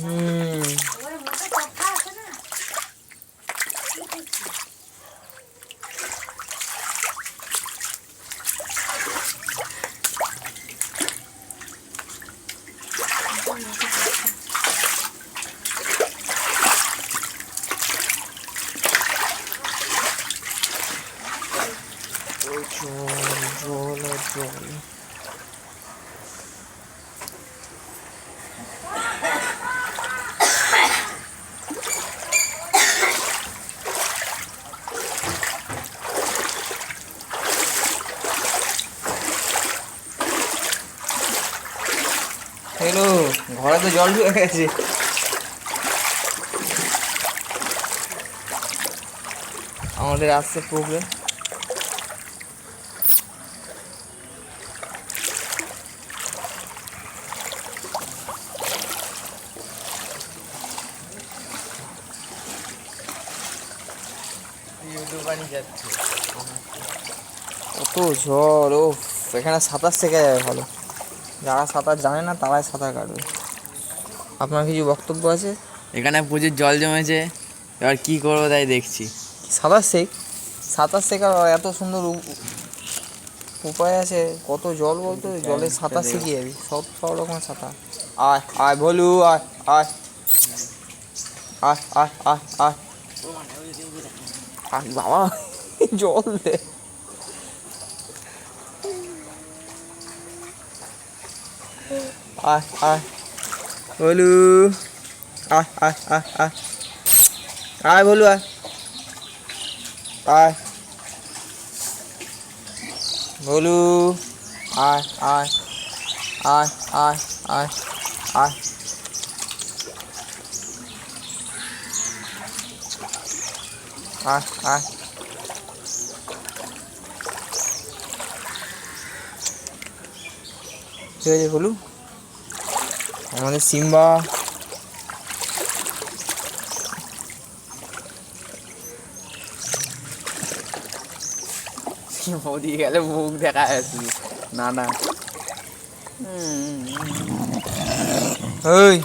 হুম জল জল আর জল। হ্যালো, ঘরে তো জল ঢুকে গেছে। আমাদের আসছে প্রবলেম। কত ঝড়! ও এখানে সাঁতার শেখা যাবে ভালো, যারা সাঁতার জানে না তারাই সাঁতার কাটবে। আপনার কিছু বক্তব্য আছে? এখানে প্রচুর জল জমেছে, এবার কি করবো তাই দেখছি। সাঁতার শেখ, সাঁতার শেখার এত সুন্দর উপায় আছে। কত জল বলতো, জলে সাঁতার শিখে যাবি, সব সব রকমের সাঁতার। আয় আয় ভলু, আয় আয় আয় আয় আয় আয় আয় বাবা, জল দে। আয় আয় ভলু, আয় আয় আয় আয় আয় ভলু, আয় আয় ভলু, আয় আয় আয় আয় আয় আয় আয় আয়। ঠিক আছে ভলু, আমাদের সিম্বা ওদিকে গেলে মুখ দেখা যাচ্ছে না না। ওই